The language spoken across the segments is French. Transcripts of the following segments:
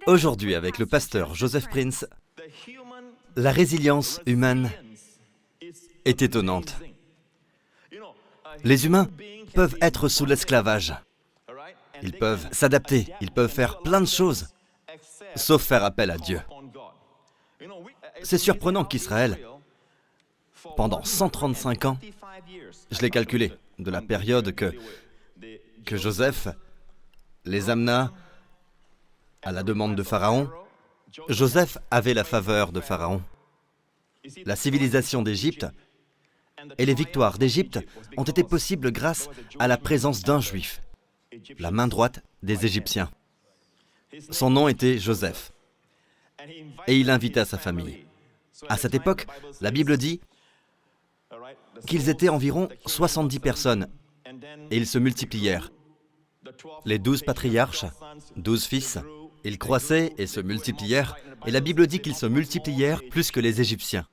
Aujourd'hui, avec le pasteur Joseph Prince, la résilience humaine est étonnante. Les humains peuvent être sous l'esclavage. Ils peuvent s'adapter, ils peuvent faire plein de choses, sauf faire appel à Dieu. C'est surprenant qu'Israël, pendant 135 ans, je l'ai calculé, de la période que Joseph les amena à la demande de Pharaon, Joseph avait la faveur de Pharaon. La civilisation d'Égypte et les victoires d'Égypte ont été possibles grâce à la présence d'un Juif, la main droite des Égyptiens. Son nom était Joseph, et il invita sa famille. À cette époque, la Bible dit qu'ils étaient environ 70 personnes, et ils se multiplièrent. Les 12 patriarches, 12 fils, ils croissaient et se multiplièrent, et la Bible dit qu'ils se multiplièrent plus que les Égyptiens.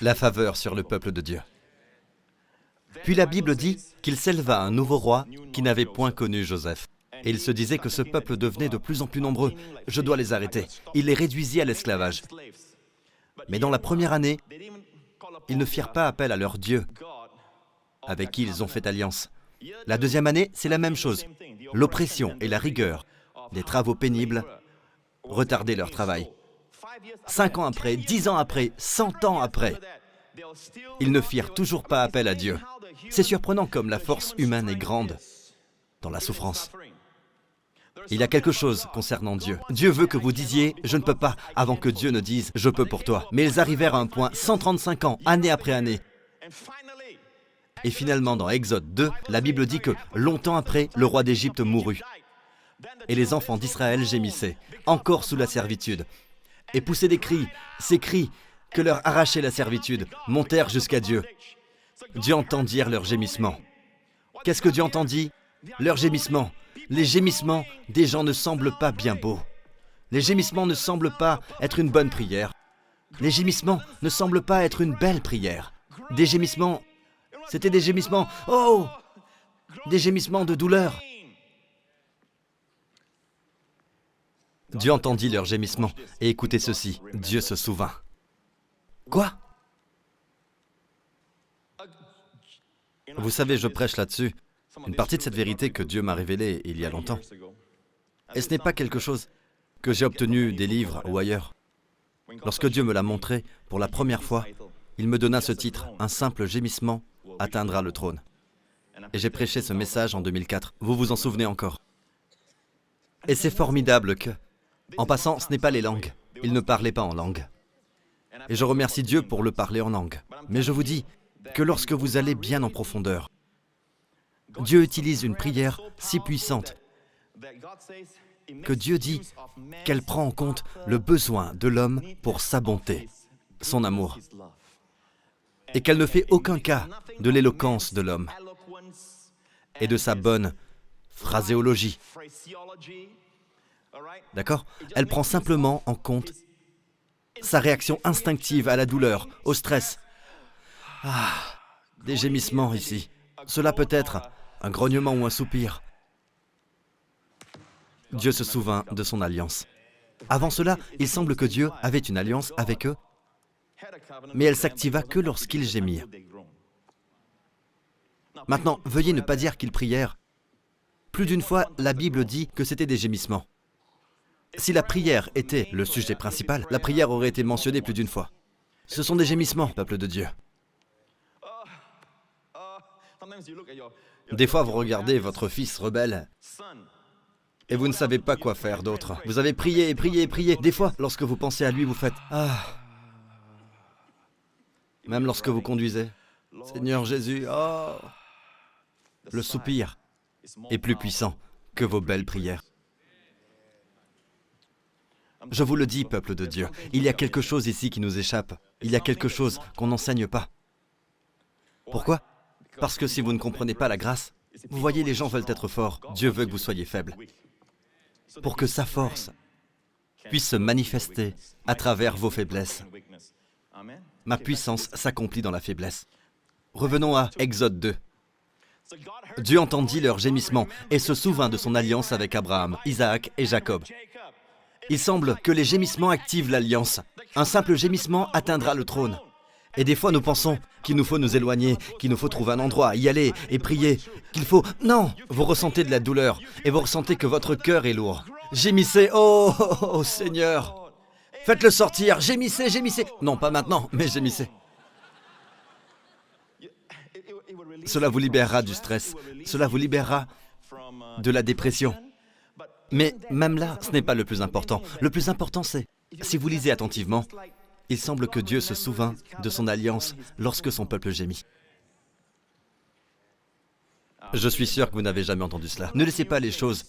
La faveur sur le peuple de Dieu. Puis la Bible dit qu'il s'éleva un nouveau roi qui n'avait point connu Joseph. Et il se disait que ce peuple devenait de plus en plus nombreux. Je dois les arrêter. Il les réduisit à l'esclavage. Mais dans la première année, ils ne firent pas appel à leur Dieu, avec qui ils ont fait alliance. La deuxième année, c'est la même chose. L'oppression et la rigueur des travaux pénibles retardaient leur travail. 5 ans après, 10 ans après, 100 ans après, ils ne firent toujours pas appel à Dieu. C'est surprenant comme la force humaine est grande dans la souffrance. Il y a quelque chose concernant Dieu. Dieu veut que vous disiez « je ne peux pas » avant que Dieu ne dise « je peux pour toi ». Mais ils arrivèrent à un point, 135 ans, année après année. Et finalement, dans Exode 2, la Bible dit que longtemps après, le roi d'Égypte mourut. Et les enfants d'Israël gémissaient, encore sous la servitude, et poussaient des cris. Ces cris que leur arrachait la servitude montèrent jusqu'à Dieu. Dieu entendit leurs gémissements. Qu'est-ce que Dieu entendit? Leurs gémissements. Les gémissements des gens ne semblent pas bien beaux. Les gémissements ne semblent pas être une bonne prière. Les gémissements ne semblent pas être une belle prière. Des gémissements, c'était des gémissements, oh! Des gémissements de douleur. Dieu entendit leurs gémissements. Et écoutez ceci, Dieu se souvint. Quoi? Vous savez, je prêche là-dessus. Une partie de cette vérité que Dieu m'a révélée il y a longtemps. Et ce n'est pas quelque chose que j'ai obtenu des livres ou ailleurs. Lorsque Dieu me l'a montré pour la première fois, il me donna ce titre, « Un simple gémissement atteindra le trône ». Et j'ai prêché ce message en 2004. Vous vous en souvenez encore? Et c'est formidable que, en passant, ce n'est pas les langues. Il ne parlait pas en langue. Et je remercie Dieu pour le parler en langue. Mais je vous dis que lorsque vous allez bien en profondeur, Dieu utilise une prière si puissante que Dieu dit qu'elle prend en compte le besoin de l'homme pour sa bonté, son amour, et qu'elle ne fait aucun cas de l'éloquence de l'homme et de sa bonne phraséologie. D'accord? Elle prend simplement en compte sa réaction instinctive à la douleur, au stress. Ah, des gémissements ici. Cela peut être un grognement ou un soupir. Dieu se souvint de son alliance. Avant cela, il semble que Dieu avait une alliance avec eux, mais elle s'activa que lorsqu'ils gémirent. Maintenant, veuillez ne pas dire qu'ils prièrent. Plus d'une fois, la Bible dit que c'était des gémissements. Si la prière était le sujet principal, la prière aurait été mentionnée plus d'une fois. Ce sont des gémissements, peuple de Dieu. Des fois, vous regardez votre fils rebelle et vous ne savez pas quoi faire d'autre. Vous avez prié et prié et prié. Des fois, lorsque vous pensez à lui, vous faites « Ah !» Même lorsque vous conduisez. « Seigneur Jésus, oh !» Le soupir est plus puissant que vos belles prières. Je vous le dis, peuple de Dieu, il y a quelque chose ici qui nous échappe. Il y a quelque chose qu'on n'enseigne pas. Pourquoi? Parce que si vous ne comprenez pas la grâce, vous voyez, les gens veulent être forts. Dieu veut que vous soyez faibles. Pour que sa force puisse se manifester à travers vos faiblesses. Ma puissance s'accomplit dans la faiblesse. Revenons à Exode 2. Dieu entendit leurs gémissements et se souvint de son alliance avec Abraham, Isaac et Jacob. Il semble que les gémissements activent l'alliance. Un simple gémissement atteindra le trône. Et des fois, nous pensons qu'il nous faut nous éloigner, qu'il nous faut trouver un endroit, y aller et prier, qu'il faut... Non, vous ressentez de la douleur et vous ressentez que votre cœur est lourd. Gémissez, oh Seigneur, faites-le sortir, gémissez, gémissez. Non, pas maintenant, mais gémissez. Cela vous libérera du stress, cela vous libérera de la dépression. Mais même là, ce n'est pas le plus important. Le plus important, c'est, si vous lisez attentivement, il semble que Dieu se souvint de son alliance lorsque son peuple gémit. Je suis sûr que vous n'avez jamais entendu cela. Ne laissez pas les choses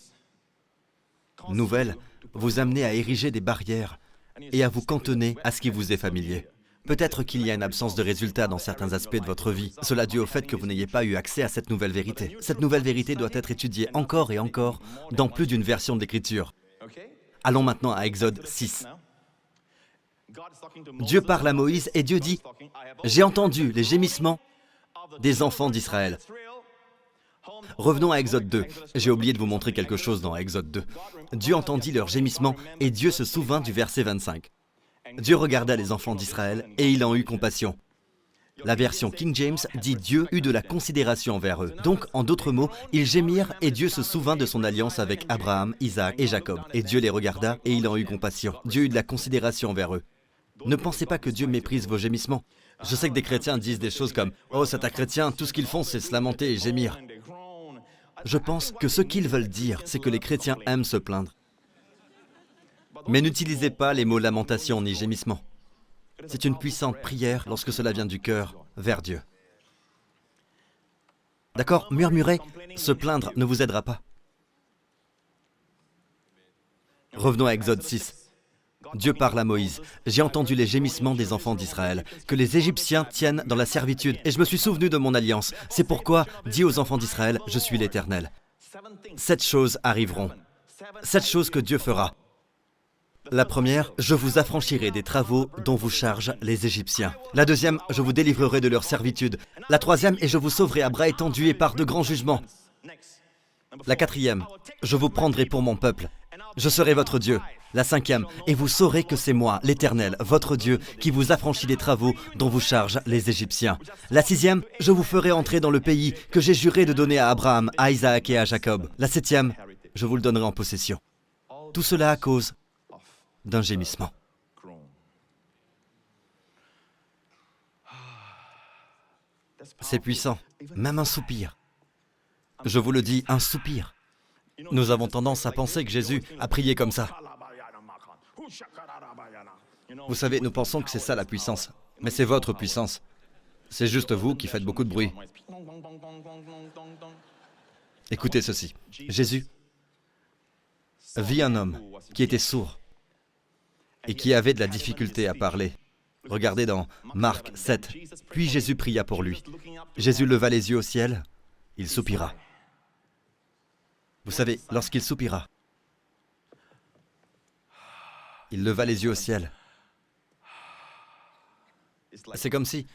nouvelles vous amener à ériger des barrières et à vous cantonner à ce qui vous est familier. Peut-être qu'il y a une absence de résultats dans certains aspects de votre vie. Cela dû au fait que vous n'ayez pas eu accès à cette nouvelle vérité. Cette nouvelle vérité doit être étudiée encore et encore dans plus d'une version de l'Écriture. Allons maintenant à Exode 6. Dieu parle à Moïse et Dieu dit « J'ai entendu les gémissements des enfants d'Israël. » Revenons à Exode 2. J'ai oublié de vous montrer quelque chose dans Exode 2. Dieu entendit leurs gémissements et Dieu se souvint du verset 25. Dieu regarda les enfants d'Israël et il en eut compassion. La version King James dit « Dieu eut de la considération envers eux ». Donc, en d'autres mots, ils gémirent et Dieu se souvint de son alliance avec Abraham, Isaac et Jacob. Et Dieu les regarda et il en eut compassion. Dieu eut de la considération envers eux. Ne pensez pas que Dieu méprise vos gémissements. Je sais que des chrétiens disent des choses comme « Oh, c'est un chrétien, tout ce qu'ils font, c'est se lamenter et gémir ». Je pense que ce qu'ils veulent dire, c'est que les chrétiens aiment se plaindre. Mais n'utilisez pas les mots lamentation ni gémissement. C'est une puissante prière lorsque cela vient du cœur vers Dieu. D'accord? Murmurer, se plaindre ne vous aidera pas. Revenons à Exode 6. Dieu parle à Moïse. « J'ai entendu les gémissements des enfants d'Israël, que les Égyptiens tiennent dans la servitude, et je me suis souvenu de mon alliance. C'est pourquoi, dis aux enfants d'Israël, je suis l'Éternel. 7 choses arriveront. 7 choses que Dieu fera. La première, je vous affranchirai des travaux dont vous chargent les Égyptiens. La deuxième, je vous délivrerai de leur servitude. La troisième, et je vous sauverai à bras étendus et par de grands jugements. La quatrième, je vous prendrai pour mon peuple. Je serai votre Dieu. La cinquième, et vous saurez que c'est moi, l'Éternel, votre Dieu, qui vous affranchit des travaux dont vous chargent les Égyptiens. La sixième, je vous ferai entrer dans le pays que j'ai juré de donner à Abraham, à Isaac et à Jacob. La septième, je vous le donnerai en possession. Tout cela à cause d'un gémissement. C'est puissant, même un soupir. Je vous le dis, un soupir. Nous avons tendance à penser que Jésus a prié comme ça. Vous savez, nous pensons que c'est ça la puissance, mais c'est votre puissance. C'est juste vous qui faites beaucoup de bruit. Écoutez ceci. Jésus vit un homme qui était sourd et qui avait de la difficulté à parler. Regardez dans Marc 7. Puis Jésus pria pour lui. Jésus leva les yeux au ciel, il soupira. Vous savez, lorsqu'il soupira, il leva les yeux au ciel. C'est comme si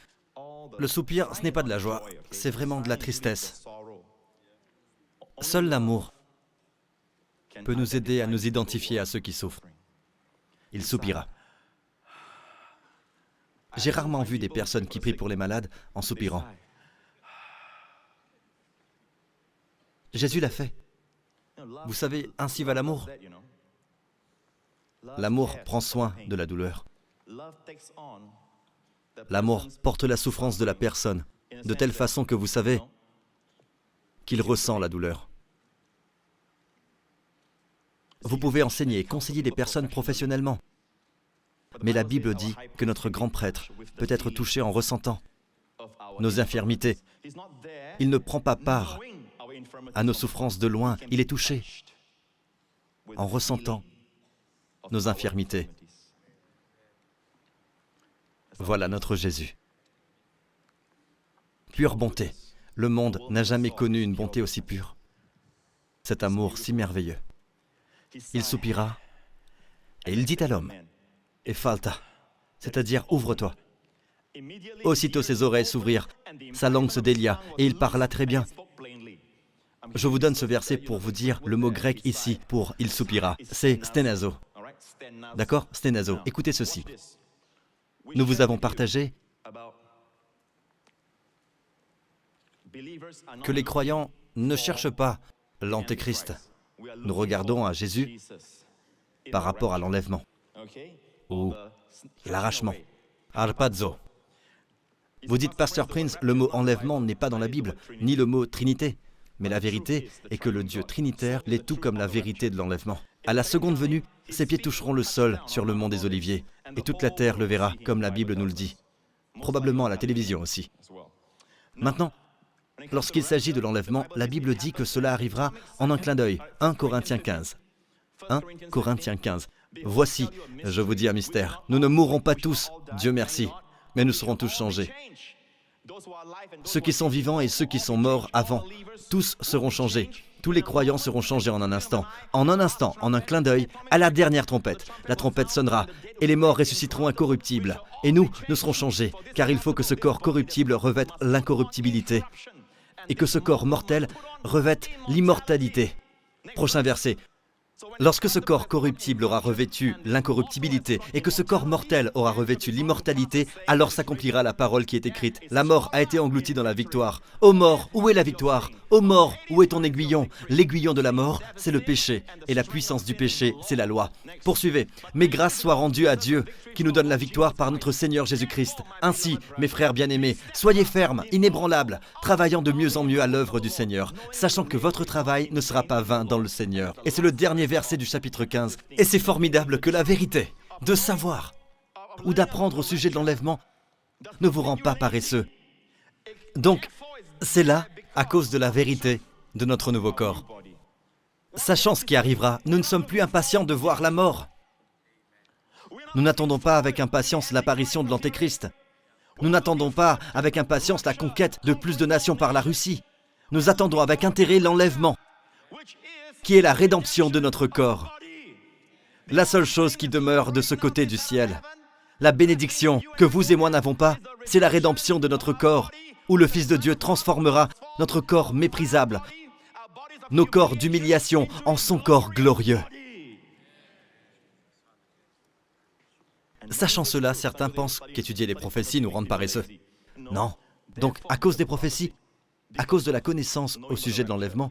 le soupir, ce n'est pas de la joie, c'est vraiment de la tristesse. Seul l'amour peut nous aider à nous identifier à ceux qui souffrent. Il soupira. J'ai rarement vu des personnes qui prient pour les malades en soupirant. Jésus l'a fait. Vous savez, ainsi va l'amour. L'amour prend soin de la douleur. L'amour porte la souffrance de la personne, de telle façon que vous savez qu'il ressent la douleur. Vous pouvez enseigner, conseiller des personnes professionnellement. Mais la Bible dit que notre grand prêtre peut être touché en ressentant nos infirmités. Il ne prend pas part à nos souffrances de loin, il est touché en ressentant nos infirmités. Voilà notre Jésus. Pure bonté. Le monde n'a jamais connu une bonté aussi pure. Cet amour si merveilleux. Il soupira et il dit à l'homme, « Ephalta », c'est-à-dire « ouvre-toi ». Aussitôt ses oreilles s'ouvrirent, sa langue se délia et il parla très bien. Je vous donne ce verset pour vous dire le mot grec ici pour « il soupira ». C'est sténazo. D'accord? Sténazo. Écoutez ceci. Nous vous avons partagé que les croyants ne cherchent pas l'antéchrist. Nous regardons à Jésus par rapport à l'enlèvement ou l'arrachement. Harpazo. Vous dites, Pasteur Prince, le mot enlèvement n'est pas dans la Bible, ni le mot Trinité. Mais la vérité est que le Dieu trinitaire l'est tout comme la vérité de l'enlèvement. À la seconde venue, ses pieds toucheront le sol sur le mont des Oliviers, et toute la terre le verra, comme la Bible nous le dit. Probablement à la télévision aussi. Maintenant, lorsqu'il s'agit de l'enlèvement, la Bible dit que cela arrivera en un clin d'œil. 1 Corinthiens 15. 1 Corinthiens 15. Voici, je vous dis un mystère, nous ne mourrons pas tous, Dieu merci, mais nous serons tous changés. Ceux qui sont vivants et ceux qui sont morts avant, tous seront changés. Tous les croyants seront changés en un instant, en un clin d'œil, à la dernière trompette. La trompette sonnera, et les morts ressusciteront incorruptibles. Et nous serons changés, car il faut que ce corps corruptible revête l'incorruptibilité, et que ce corps mortel revête l'immortalité. Prochain verset. Lorsque ce corps corruptible aura revêtu l'incorruptibilité et que ce corps mortel aura revêtu l'immortalité, alors s'accomplira la parole qui est écrite. La mort a été engloutie dans la victoire. Ô mort, où est la victoire? Ô mort, où est ton aiguillon? L'aiguillon de la mort, c'est le péché, et la puissance du péché, c'est la loi. Poursuivez. Mais grâce soit rendue à Dieu, qui nous donne la victoire par notre Seigneur Jésus-Christ. Ainsi, mes frères bien-aimés, soyez fermes, inébranlables, travaillant de mieux en mieux à l'œuvre du Seigneur, sachant que votre travail ne sera pas vain dans le Seigneur. Et c'est le dernier verset du chapitre 15. Et c'est formidable que la vérité, de savoir ou d'apprendre au sujet de l'enlèvement, ne vous rend pas paresseux. Donc, c'est là, à cause de la vérité de notre nouveau corps. Sachant ce qui arrivera, nous ne sommes plus impatients de voir la mort. Nous n'attendons pas avec impatience l'apparition de l'Antéchrist. Nous n'attendons pas avec impatience la conquête de plus de nations par la Russie. Nous attendons avec intérêt l'enlèvement, qui est la rédemption de notre corps. La seule chose qui demeure de ce côté du ciel, la bénédiction que vous et moi n'avons pas, c'est la rédemption de notre corps, où le Fils de Dieu transformera notre corps méprisable, nos corps d'humiliation, en son corps glorieux. Sachant cela, certains pensent qu'étudier les prophéties nous rend paresseux. Non. Donc, à cause des prophéties, à cause de la connaissance au sujet de l'enlèvement,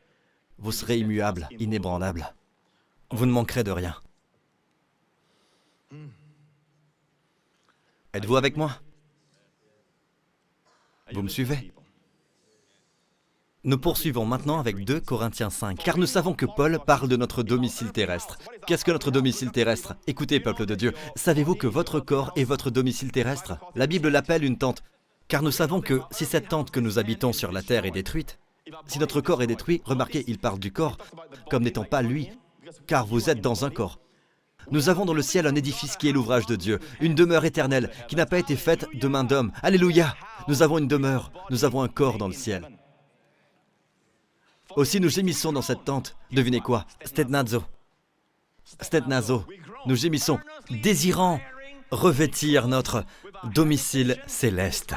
vous serez immuables, inébranlables. Vous ne manquerez de rien. Êtes-vous avec moi? Vous me suivez? Nous poursuivons maintenant avec 2 Corinthiens 5, car nous savons que Paul parle de notre domicile terrestre. Qu'est-ce que notre domicile terrestre? Écoutez, peuple de Dieu, savez-vous que votre corps est votre domicile terrestre? La Bible l'appelle une tente, car nous savons que si cette tente que nous habitons sur la terre est détruite, si notre corps est détruit, remarquez, il parle du corps, comme n'étant pas lui, car vous êtes dans un corps. Nous avons dans le ciel un édifice qui est l'ouvrage de Dieu, une demeure éternelle, qui n'a pas été faite de main d'homme. Alléluia! Nous avons une demeure, nous avons un corps dans le ciel. Aussi nous gémissons dans cette tente. Devinez quoi? Stednazo. Stednazo. Nous gémissons, désirant revêtir notre domicile céleste.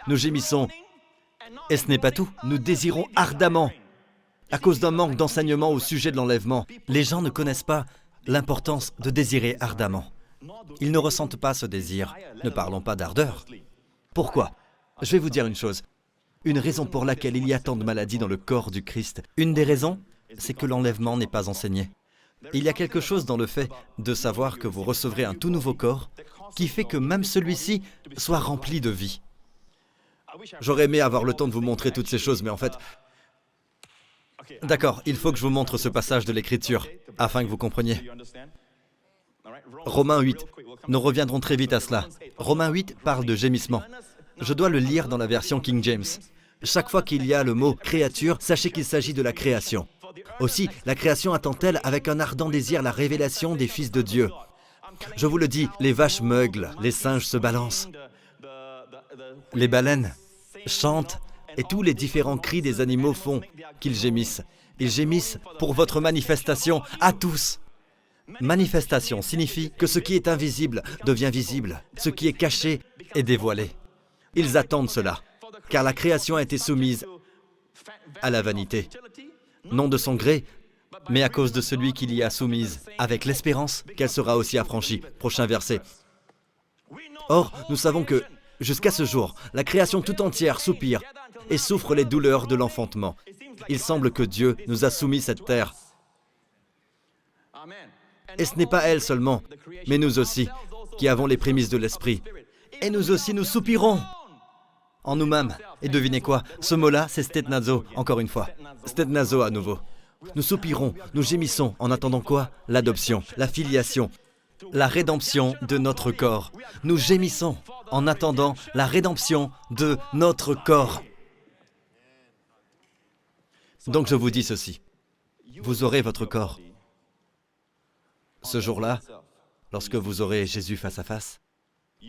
Nous gémissons, et ce n'est pas tout, nous désirons ardemment. À cause d'un manque d'enseignement au sujet de l'enlèvement, les gens ne connaissent pas l'importance de désirer ardemment. Ils ne ressentent pas ce désir. Ne parlons pas d'ardeur. Pourquoi? Je vais vous dire une chose. Une raison pour laquelle il y a tant de maladies dans le corps du Christ. Une des raisons, c'est que l'enlèvement n'est pas enseigné. Il y a quelque chose dans le fait de savoir que vous recevrez un tout nouveau corps qui fait que même celui-ci soit rempli de vie. J'aurais aimé avoir le temps de vous montrer toutes ces choses, mais en fait... D'accord, il faut que je vous montre ce passage de l'Écriture, afin que vous compreniez. Romains 8. Nous reviendrons très vite à cela. Romains 8 parle de gémissement. Je dois le lire dans la version King James. Chaque fois qu'il y a le mot « créature », sachez qu'il s'agit de la création. Aussi, la création attend-elle avec un ardent désir la révélation des fils de Dieu. Je vous le dis, les vaches meuglent, les singes se balancent, les baleines chantent, et tous les différents cris des animaux font qu'ils gémissent. Ils gémissent pour votre manifestation à tous. Manifestation signifie que ce qui est invisible devient visible, ce qui est caché est dévoilé. Ils attendent cela, car la création a été soumise à la vanité, non de son gré, mais à cause de celui qui l'y a soumise, avec l'espérance qu'elle sera aussi affranchie. Prochain verset. Or, nous savons que, jusqu'à ce jour, la création tout entière soupire et souffre les douleurs de l'enfantement. Il semble que Dieu nous a soumis cette terre. Et ce n'est pas elle seulement, mais nous aussi, qui avons les prémices de l'Esprit. Et nous aussi, nous soupirons en nous-mêmes. Et devinez quoi? Ce mot-là, c'est stetnazo, encore une fois. Stetnazo à nouveau. Nous soupirons, nous gémissons en attendant quoi? L'adoption, la filiation, la rédemption de notre corps. Nous gémissons en attendant la rédemption de notre corps. Donc je vous dis ceci, vous aurez votre corps. Ce jour-là, lorsque vous aurez Jésus face à face,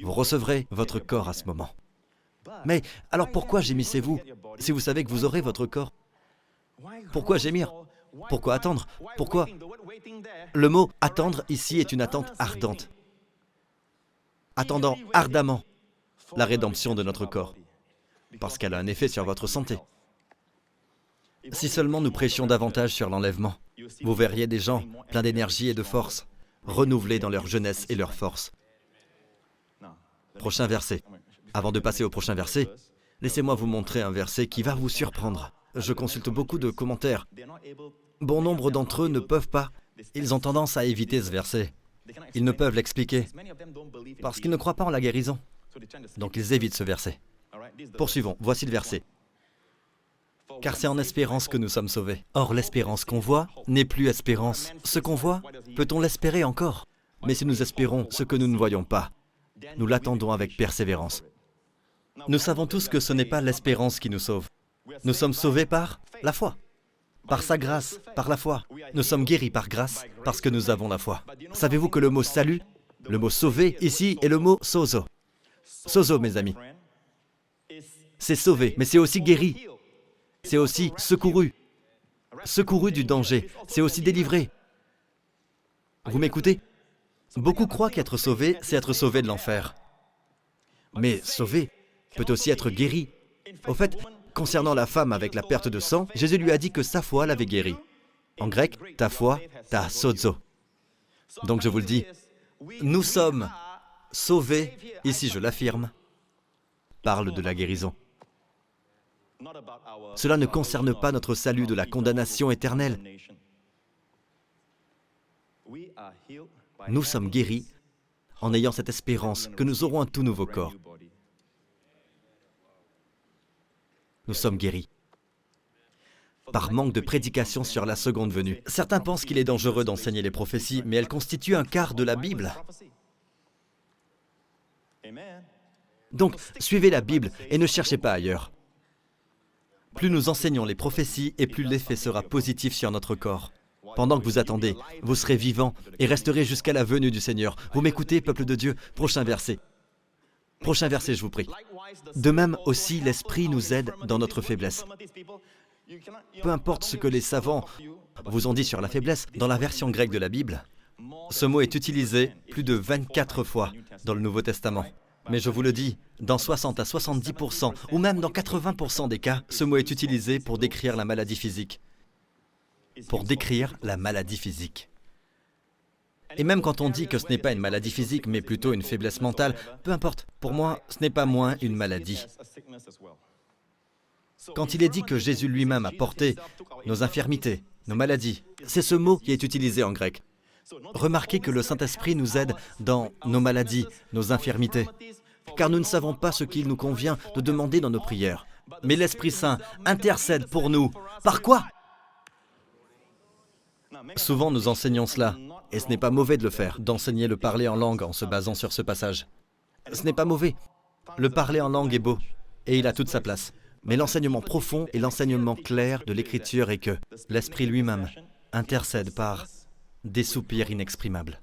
vous recevrez votre corps à ce moment. Mais alors pourquoi gémissez-vous si vous savez que vous aurez votre corps? Pourquoi gémir? Pourquoi attendre? Pourquoi? Le mot « attendre » ici est une attente ardente. Attendant ardemment la rédemption de notre corps, parce qu'elle a un effet sur votre santé. Si seulement nous prêchions davantage sur l'enlèvement, vous verriez des gens pleins d'énergie et de force, renouvelés dans leur jeunesse et leur force. Prochain verset. Avant de passer au prochain verset, laissez-moi vous montrer un verset qui va vous surprendre. Je consulte beaucoup de commentaires. Bon nombre d'entre eux ne peuvent pas. Ils ont tendance à éviter ce verset. Ils ne peuvent l'expliquer parce qu'ils ne croient pas en la guérison. Donc ils évitent ce verset. Poursuivons. Voici le verset. Car c'est en espérance que nous sommes sauvés. Or, l'espérance qu'on voit n'est plus espérance. Ce qu'on voit, peut-on l'espérer encore? Mais si nous espérons ce que nous ne voyons pas, nous l'attendons avec persévérance. Nous savons tous que ce n'est pas l'espérance qui nous sauve. Nous sommes sauvés par la foi. Par sa grâce, par la foi. Nous sommes guéris par grâce parce que nous avons la foi. Savez-vous que le mot salut, le mot sauver, ici, est le mot sozo. Sozo, mes amis. C'est sauvé, mais c'est aussi guéri. C'est aussi secouru. Secouru du danger. C'est aussi délivré. Vous m'écoutez? Beaucoup croient qu'être sauvé, c'est être sauvé de l'enfer. Mais sauvé peut aussi être guéri. Au fait, concernant la femme avec la perte de sang, Jésus lui a dit que sa foi l'avait guérie. En grec, ta foi, ta sozo. Donc je vous le dis, nous sommes sauvés, ici je l'affirme, parle de la guérison. Cela ne concerne pas notre salut de la condamnation éternelle. Nous sommes guéris en ayant cette espérance que nous aurons un tout nouveau corps. Nous sommes guéris par manque de prédication sur la seconde venue. Certains pensent qu'il est dangereux d'enseigner les prophéties, mais elles constituent un quart de la Bible. Donc, suivez la Bible et ne cherchez pas ailleurs. Plus nous enseignons les prophéties et plus l'effet sera positif sur notre corps. Pendant que vous attendez, vous serez vivants et resterez jusqu'à la venue du Seigneur. Vous m'écoutez, peuple de Dieu? Prochain verset. Prochain verset, je vous prie. De même aussi, l'Esprit nous aide dans notre faiblesse. Peu importe ce que les savants vous ont dit sur la faiblesse, dans la version grecque de la Bible, ce mot est utilisé plus de 24 fois dans le Nouveau Testament. Mais je vous le dis, dans 60 à 70%, ou même dans 80% des cas, ce mot est utilisé pour décrire la maladie physique. Pour décrire la maladie physique. Et même quand on dit que ce n'est pas une maladie physique, mais plutôt une faiblesse mentale, peu importe, pour moi, ce n'est pas moins une maladie. Quand il est dit que Jésus lui-même a porté nos infirmités, nos maladies, c'est ce mot qui est utilisé en grec. Remarquez que le Saint-Esprit nous aide dans nos maladies, nos infirmités, car nous ne savons pas ce qu'il nous convient de demander dans nos prières. Mais l'Esprit Saint intercède pour nous. Par quoi? Souvent nous enseignons cela, et ce n'est pas mauvais de le faire, d'enseigner le parler en langue en se basant sur ce passage. Ce n'est pas mauvais. Le parler en langue est beau, et il a toute sa place. Mais l'enseignement profond et l'enseignement clair de l'Écriture est que l'Esprit lui-même intercède par des soupirs inexprimables.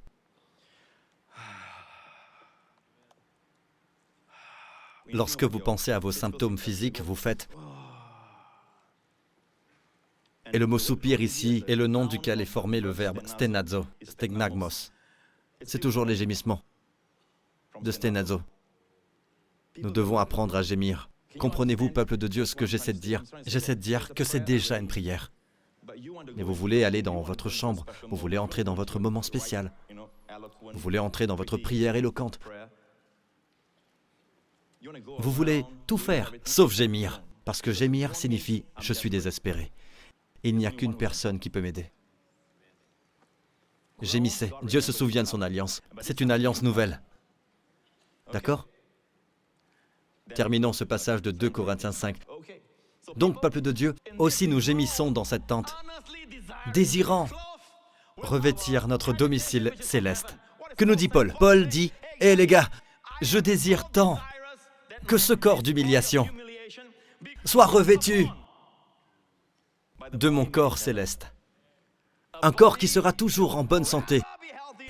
Lorsque vous pensez à vos symptômes physiques, vous faites... Et le mot soupir ici est le nom duquel est formé le verbe stenazo, stegnagmos. C'est toujours les gémissements de stenazo. Nous devons apprendre à gémir Comprenez-vous, peuple de Dieu, ce que j'essaie de dire? J'essaie de dire que c'est déjà une prière. Mais vous voulez aller dans votre chambre, vous voulez entrer dans votre moment spécial, vous voulez entrer dans votre prière éloquente. Vous voulez tout faire, sauf gémir, parce que gémir signifie « je suis désespéré ». Il n'y a qu'une personne qui peut m'aider. Gémissez, Dieu se souvient de son alliance, c'est une alliance nouvelle. D'accord? Terminons ce passage de 2 Corinthiens 5. Donc, peuple de Dieu, aussi nous gémissons dans cette tente, désirant revêtir notre domicile céleste. Que nous dit Paul? Paul dit, « Hé les gars, je désire tant que ce corps d'humiliation soit revêtu de mon corps céleste. Un corps qui sera toujours en bonne santé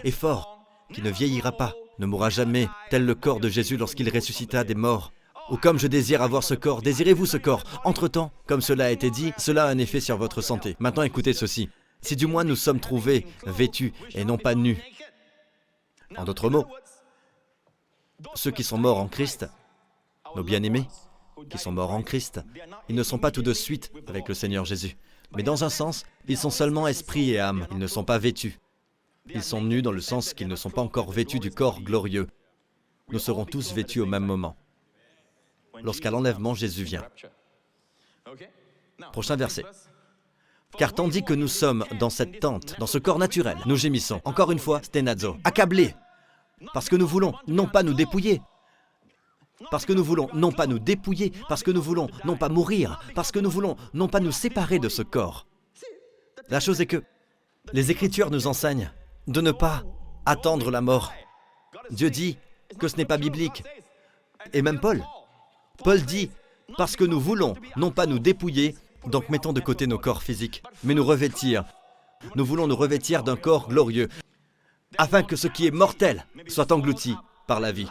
et fort, qui ne vieillira pas, ne mourra jamais, tel le corps de Jésus lorsqu'il ressuscita des morts. Ou comme je désire avoir ce corps, désirez-vous ce corps? Entre-temps, comme cela a été dit, cela a un effet sur votre santé. Maintenant écoutez ceci. Si du moins nous sommes trouvés vêtus et non pas nus. En d'autres mots, ceux qui sont morts en Christ, nos bien-aimés, qui sont morts en Christ, ils ne sont pas tout de suite avec le Seigneur Jésus. Mais dans un sens, ils sont seulement esprit et âme, ils ne sont pas vêtus. Ils sont nus dans le sens qu'ils ne sont pas encore vêtus du corps glorieux. Nous serons tous vêtus au même moment, lorsqu'à l'enlèvement Jésus vient. Prochain verset. Car tandis que nous sommes dans cette tente, dans ce corps naturel, nous gémissons, encore une fois, stenazo, accablés, parce que nous voulons non pas nous dépouiller, parce que nous voulons non pas nous dépouiller, parce que nous voulons non pas mourir, parce que nous voulons non pas nous séparer de ce corps. La chose est que les Écritures nous enseignent de ne pas attendre la mort. Dieu dit que ce n'est pas biblique. Et même Paul dit, parce que nous voulons non pas nous dépouiller, donc mettons de côté nos corps physiques, mais nous revêtir. Nous voulons nous revêtir d'un corps glorieux, afin que ce qui est mortel soit englouti par la vie.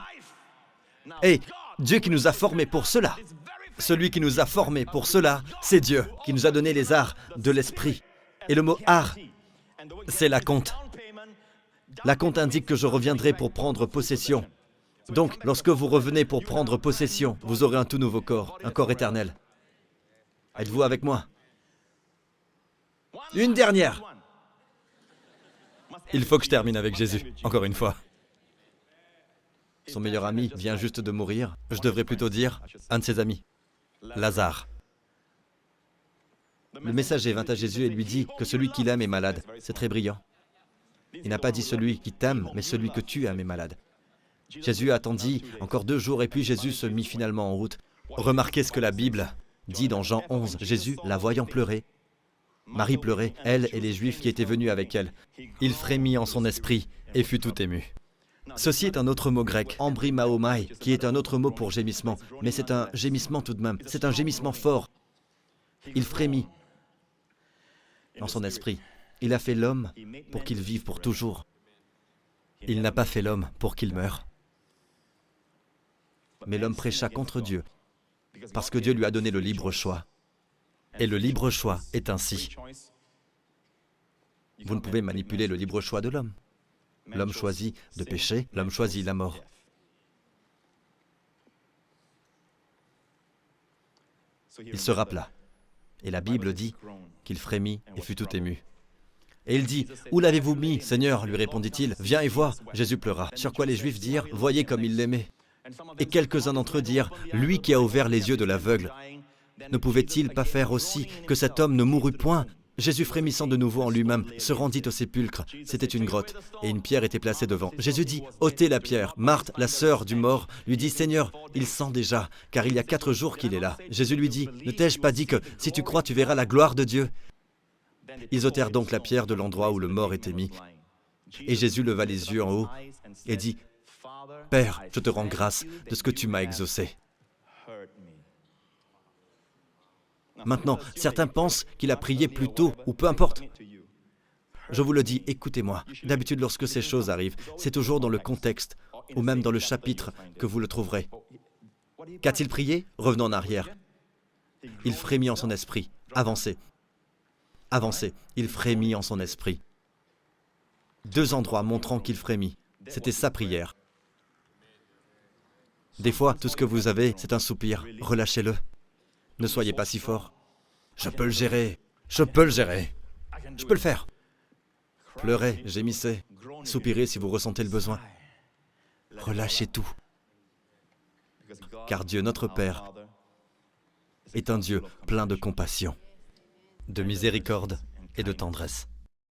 Et Dieu qui nous a formés pour cela, celui qui nous a formés pour cela, c'est Dieu qui nous a donné les arts de l'esprit. Et le mot « art », c'est l'acompte. L'acompte indique que je reviendrai pour prendre possession. Donc, lorsque vous revenez pour prendre possession, vous aurez un tout nouveau corps, un corps éternel. Êtes-vous avec moi? Une dernière. Il faut que je termine avec Jésus, encore une fois. Son meilleur ami vient juste de mourir. Je devrais plutôt dire un de ses amis, Lazare. Le messager vint à Jésus et lui dit que celui qu'il aime est malade. C'est très brillant. Il n'a pas dit celui qui t'aime, mais celui que tu aimes est malade. Jésus attendit encore 2 jours et puis Jésus se mit finalement en route. Remarquez ce que la Bible dit dans Jean 11. Jésus, la voyant pleurer, Marie pleurait, elle et les Juifs qui étaient venus avec elle. Il frémit en son esprit et fut tout ému. Ceci est un autre mot grec, embrimaomai, qui est un autre mot pour gémissement, mais c'est un gémissement tout de même, c'est un gémissement fort. Il frémit dans son esprit. Il a fait l'homme pour qu'il vive pour toujours. Il n'a pas fait l'homme pour qu'il meure. Mais l'homme prêcha contre Dieu, parce que Dieu lui a donné le libre choix. Et le libre choix est ainsi. Vous ne pouvez manipuler le libre choix de l'homme. L'homme choisit de pécher, l'homme choisit la mort. Il se rappela. Et la Bible dit qu'il frémit et fut tout ému. Et il dit, « Où l'avez-vous mis, Seigneur ?» lui répondit-il. « Viens et vois. » Jésus pleura. Sur quoi les Juifs dirent, « Voyez comme il l'aimait. » Et quelques-uns d'entre eux dirent, « Lui qui a ouvert les yeux de l'aveugle, ne pouvait-il pas faire aussi que cet homme ne mourût point ?» Jésus, frémissant de nouveau en lui-même, se rendit au sépulcre. C'était une grotte, et une pierre était placée devant. Jésus dit, « ôtez la pierre. » Marthe, la sœur du mort, lui dit, « Seigneur, il sent déjà, car il y a 4 jours qu'il est là. » Jésus lui dit, « Ne t'ai-je pas dit que, si tu crois, tu verras la gloire de Dieu ?» Ils ôtèrent donc la pierre de l'endroit où le mort était mis. Et Jésus leva les yeux en haut et dit, « Père, je te rends grâce de ce que tu m'as exaucé. » Maintenant, certains pensent qu'il a prié plus tôt, ou peu importe. Je vous le dis, écoutez-moi. D'habitude, lorsque ces choses arrivent, c'est toujours dans le contexte, ou même dans le chapitre, que vous le trouverez. Qu'a-t-il prié? Revenons en arrière. Il frémit en son esprit. Avancez. Avancez. Il frémit en son esprit. 2 endroits montrant qu'il frémit. C'était sa prière. Des fois, tout ce que vous avez, c'est un soupir. Relâchez-le. Ne soyez pas si fort. Je peux le gérer. Je peux le gérer. Je peux le faire. Pleurez, gémissez, soupirez si vous ressentez le besoin. Relâchez tout. Car Dieu, notre Père, est un Dieu plein de compassion, de miséricorde et de tendresse.